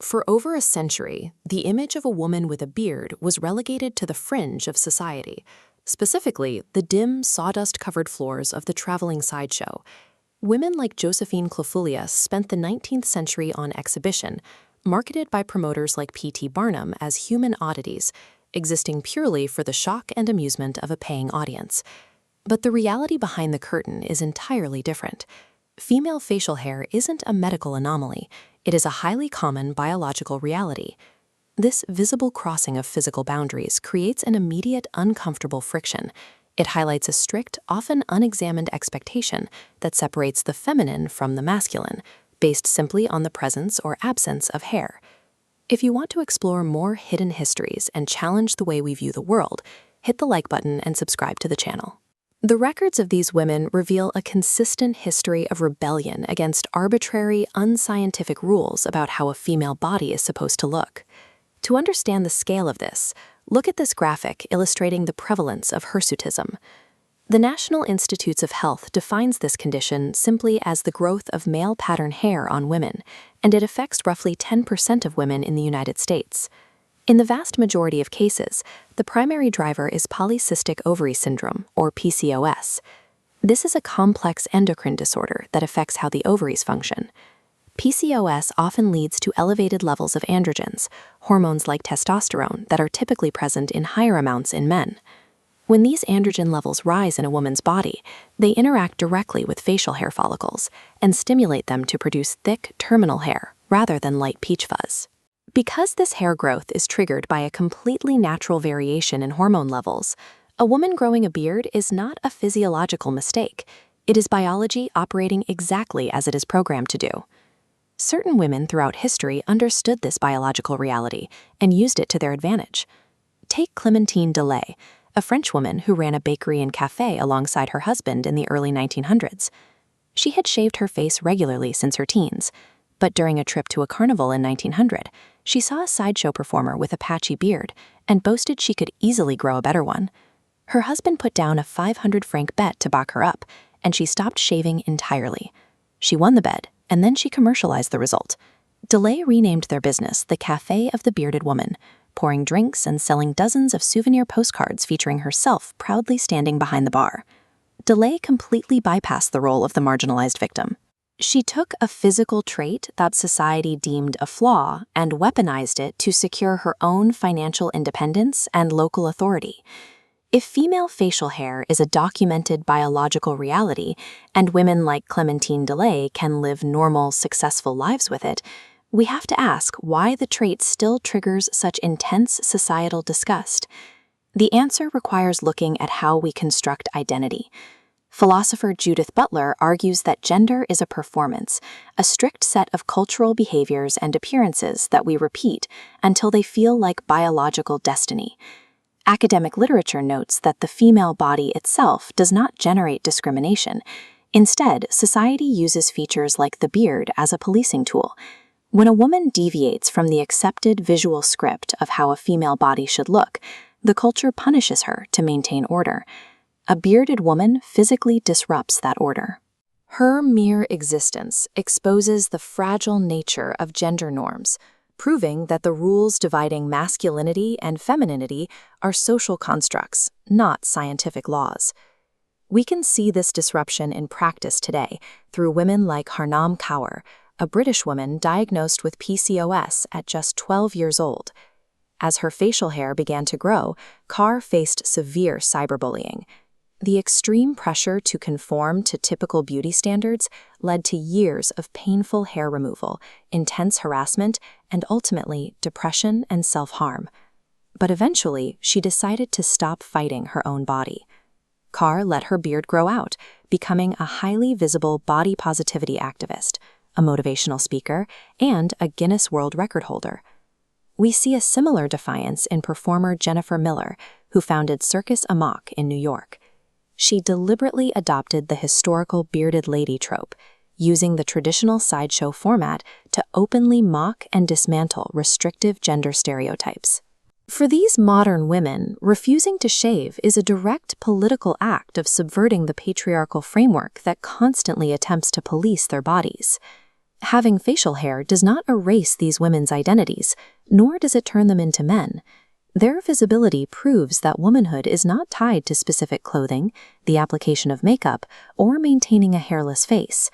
For over a century, the image of a woman with a beard was relegated to the fringe of society, specifically the dim, sawdust-covered floors of the traveling sideshow. Women like Josephine Clofullius spent the 19th century on exhibition, marketed by promoters like P.T. Barnum as human oddities, existing purely for the shock and amusement of a paying audience. But the reality behind the curtain is entirely different. Female facial hair isn't a medical anomaly. It is a highly common biological reality. This visible crossing of physical boundaries creates an immediate, uncomfortable friction. It highlights a strict, often unexamined expectation that separates the feminine from the masculine, based simply on the presence or absence of hair. If you want to explore more hidden histories and challenge the way we view the world, hit the like button and subscribe to the channel. The records of these women reveal a consistent history of rebellion against arbitrary, unscientific rules about how a female body is supposed to look. To understand the scale of this, look at this graphic illustrating the prevalence of hirsutism. The National Institutes of Health defines this condition simply as the growth of male pattern hair on women, and it affects roughly 10% of women in the United States. In the vast majority of cases, the primary driver is polycystic ovary syndrome, or PCOS. This is a complex endocrine disorder that affects how the ovaries function. PCOS often leads to elevated levels of androgens, hormones like testosterone that are typically present in higher amounts in men. When these androgen levels rise in a woman's body, they interact directly with facial hair follicles and stimulate them to produce thick, terminal hair rather than light peach fuzz. Because this hair growth is triggered by a completely natural variation in hormone levels, a woman growing a beard is not a physiological mistake. It is biology operating exactly as it is programmed to do. Certain women throughout history understood this biological reality and used it to their advantage. Take Clémentine Delay, a French woman who ran a bakery and cafe alongside her husband in the early 1900s. She had shaved her face regularly since her teens, but during a trip to a carnival in 1900, she saw a sideshow performer with a patchy beard and boasted she could easily grow a better one. Her husband put down a 500-franc bet to back her up, and she stopped shaving entirely. She won the bet, and then she commercialized the result. Delay renamed their business the Café of the Bearded Woman, pouring drinks and selling dozens of souvenir postcards featuring herself proudly standing behind the bar. Delay completely bypassed the role of the marginalized victim. She took a physical trait that society deemed a flaw and weaponized it to secure her own financial independence and local authority. If female facial hair is a documented biological reality, and women like Clémentine Delay can live normal, successful lives with it, we have to ask why the trait still triggers such intense societal disgust. The answer requires looking at how we construct identity. Philosopher Judith Butler argues that gender is a performance, a strict set of cultural behaviors and appearances that we repeat until they feel like biological destiny. Academic literature notes that the female body itself does not generate discrimination. Instead, society uses features like the beard as a policing tool. When a woman deviates from the accepted visual script of how a female body should look, the culture punishes her to maintain order. A bearded woman physically disrupts that order. Her mere existence exposes the fragile nature of gender norms, proving that the rules dividing masculinity and femininity are social constructs, not scientific laws. We can see this disruption in practice today through women like Harnam Kaur, a British woman diagnosed with PCOS at just 12 years old. As her facial hair began to grow, Kaur faced severe cyberbullying. The extreme pressure to conform to typical beauty standards led to years of painful hair removal, intense harassment, and ultimately depression and self-harm. But eventually, she decided to stop fighting her own body. Kaur let her beard grow out, becoming a highly visible body positivity activist, a motivational speaker, and a Guinness World Record holder. We see a similar defiance in performer Jennifer Miller, who founded Circus Amok in New York. She deliberately adopted the historical bearded lady trope, using the traditional sideshow format to openly mock and dismantle restrictive gender stereotypes. For these modern women, refusing to shave is a direct political act of subverting the patriarchal framework that constantly attempts to police their bodies. Having facial hair does not erase these women's identities, nor does it turn them into men. Their visibility proves that womanhood is not tied to specific clothing, the application of makeup, or maintaining a hairless face.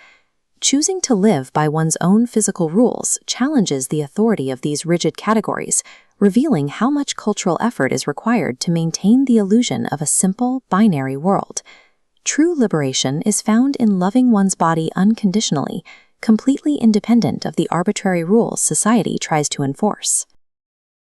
Choosing to live by one's own physical rules challenges the authority of these rigid categories, revealing how much cultural effort is required to maintain the illusion of a simple, binary world. True liberation is found in loving one's body unconditionally, completely independent of the arbitrary rules society tries to enforce.